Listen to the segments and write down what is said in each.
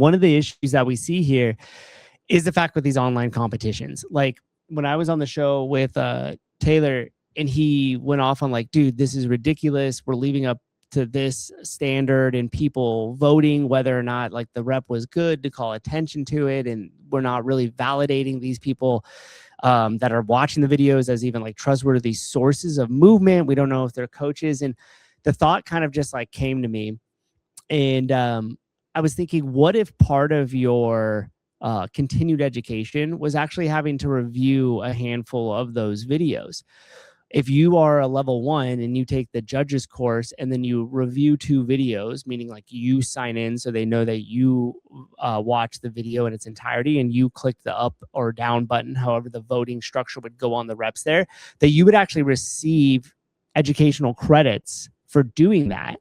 one of the issues that we see here is the fact with these online competitions. Like when I was on the show with Taylor, and he went off on like, dude, this is ridiculous. We're leaving up to this standard and people voting whether or not like the rep was good to call attention to it. And we're not really validating these people that are watching the videos as even like trustworthy sources of movement. We don't know if they're coaches. And the thought kind of just like came to me. And I was thinking, what if part of your continued education was actually having to review a handful of those videos? If you are a level 1 and you take the judges course and then you review 2 videos, meaning like you sign in so they know that you watch the video in its entirety and you click the up or down button, however the voting structure would go on the reps there, that you would actually receive educational credits for doing that.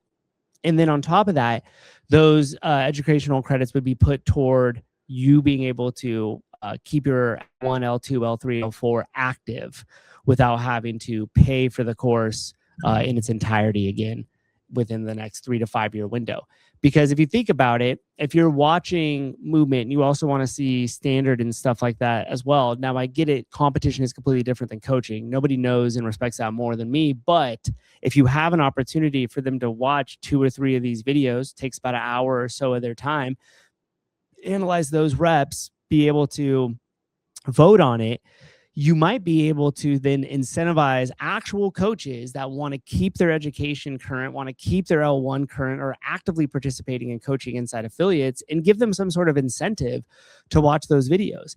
And then on top of that, those educational credits would be put toward you being able to keep your L1, L2, L3, L4 active without having to pay for the course in its entirety again within the next 3 to 5 year window. Because if you think about it, if you're watching movement, you also want to see standard and stuff like that as well. Now, I get it. Competition is completely different than coaching. Nobody knows and respects that more than me. But if you have an opportunity for them to watch 2 or 3 of these videos, takes about an hour or so of their time, analyze those reps, be able to vote on it, you might be able to then incentivize actual coaches that want to keep their education current, want to keep their L1 current, or actively participating in coaching inside affiliates, and give them some sort of incentive to watch those videos.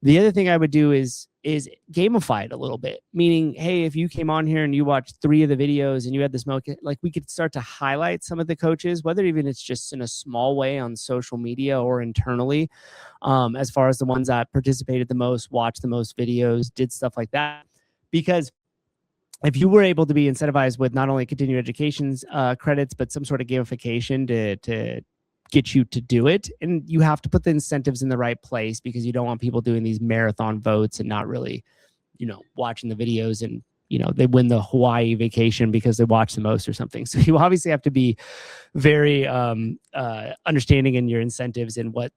The other thing I would do is gamify it a little bit, meaning, hey, if you came on here and you watched 3 of the videos and you had this milk, like we could start to highlight some of the coaches, whether even it's just in a small way on social media or internally, as far as the ones that participated the most, watched the most videos, did stuff like that. Because if you were able to be incentivized with not only continuing education's credits, but some sort of gamification to get you to do it, and you have to put the incentives in the right place, because you don't want people doing these marathon votes and not really, watching the videos, and they win the Hawaii vacation because they watch the most or something. So you obviously have to be very understanding in your incentives and what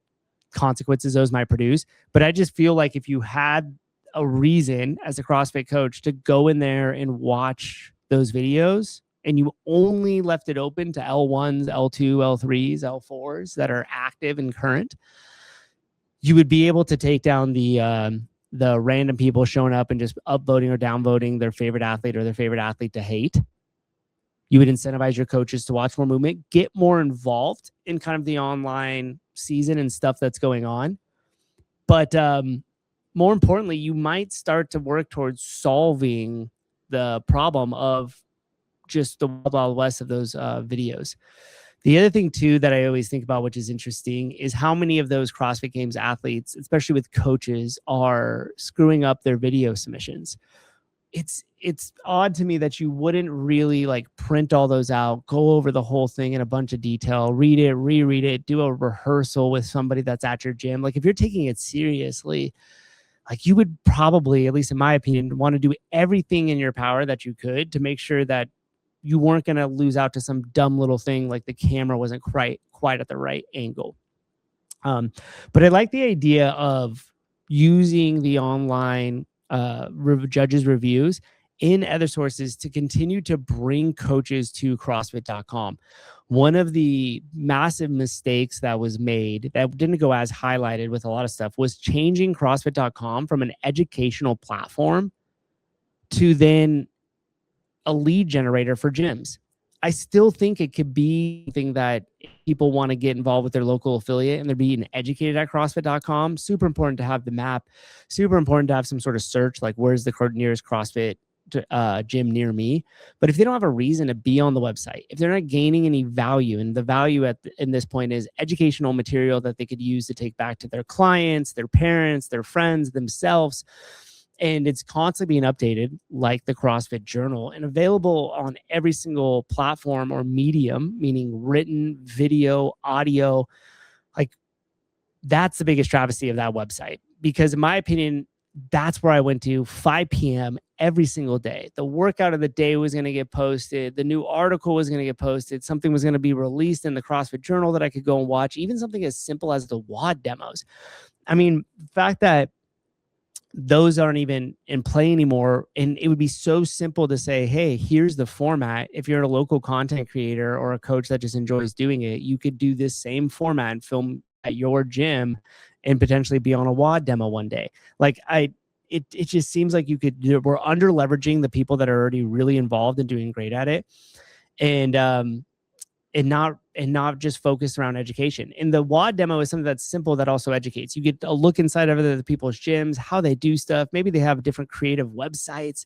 consequences those might produce. But I just feel like if you had a reason as a CrossFit coach to go in there and watch those videos, and you only left it open to L1s, L2, L3s, L4s that are active and current, you would be able to take down the random people showing up and just upvoting or downvoting their favorite athlete or their favorite athlete to hate. You would incentivize your coaches to watch more movement, get more involved in kind of the online season and stuff that's going on. But more importantly, you might start to work towards solving the problem of just the Wild West of those videos. The other thing too that I always think about, which is interesting, is how many of those CrossFit Games athletes, especially with coaches, are screwing up their video submissions. It's odd to me that you wouldn't really like print all those out, go over the whole thing in a bunch of detail, read it, reread it, do a rehearsal with somebody that's at your gym. Like if you're taking it seriously, like you would probably, at least in my opinion, want to do everything in your power that you could to make sure that you weren't going to lose out to some dumb little thing like the camera wasn't quite at the right angle. But I like the idea of using the online judges' reviews in other sources to continue to bring coaches to CrossFit.com. One of the massive mistakes that was made that didn't go as highlighted with a lot of stuff was changing CrossFit.com from an educational platform to then a lead generator for gyms. I still think it could be something that people want to get involved with their local affiliate and they're being educated at CrossFit.com. Super important to have the map. Super important to have some sort of search, like where's the nearest CrossFit gym near me. But if they don't have a reason to be on the website, if they're not gaining any value, and the value in this point is educational material that they could use to take back to their clients, their parents, their friends, themselves, and it's constantly being updated like the CrossFit Journal and available on every single platform or medium, meaning written, video, audio. Like that's the biggest travesty of that website, because in my opinion, that's where I went to 5 p.m. every single day. The workout of the day was going to get posted. The new article was going to get posted. Something was going to be released in the CrossFit Journal that I could go and watch, even something as simple as the WOD demos. I mean, the fact that those aren't even in play anymore. And it would be so simple to say, hey, here's the format. If you're a local content creator or a coach that just enjoys doing it, you could do this same format and film at your gym and potentially be on a WOD demo one day. Like it just seems like we're under leveraging the people that are already really involved and doing great at it. And not just focused around education. And the WOD demo is something that's simple that also educates. You get a look inside of other people's gyms, how they do stuff. Maybe they have different creative websites.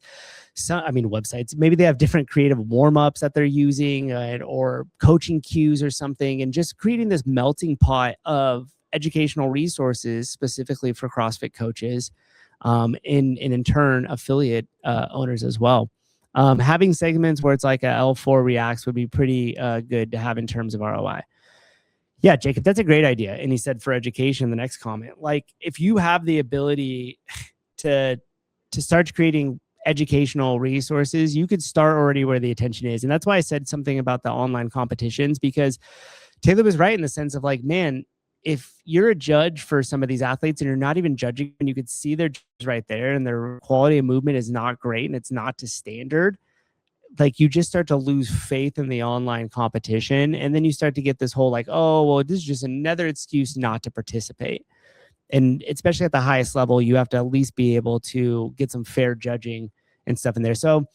Maybe they have different creative warm-ups that they're using or coaching cues or something, and just creating this melting pot of educational resources specifically for CrossFit coaches, and in turn affiliate owners as well. Having segments where it's like a L4 Reacts would be pretty good to have in terms of ROI. Yeah, Jacob, that's a great idea. And he said for education, the next comment, like if you have the ability to start creating educational resources, you could start already where the attention is. And that's why I said something about the online competitions, because Taylor was right in the sense of like, man, if you're a judge for some of these athletes and you're not even judging, and you could see their judges right there and their quality of movement is not great and it's not to standard, like you just start to lose faith in the online competition. And then you start to get this whole like, oh, well, this is just another excuse not to participate. And especially at the highest level, you have to at least be able to get some fair judging and stuff in there. So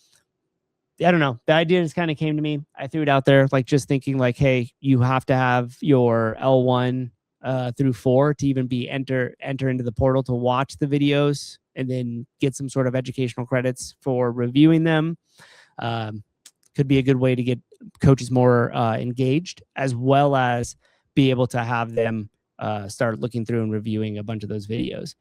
I don't know. The idea just kind of came to me. I threw it out there, like just thinking like, hey, you have to have your L1 through 4 to even be enter into the portal to watch the videos and then get some sort of educational credits for reviewing them. Could be a good way to get coaches more engaged, as well as be able to have them start looking through and reviewing a bunch of those videos.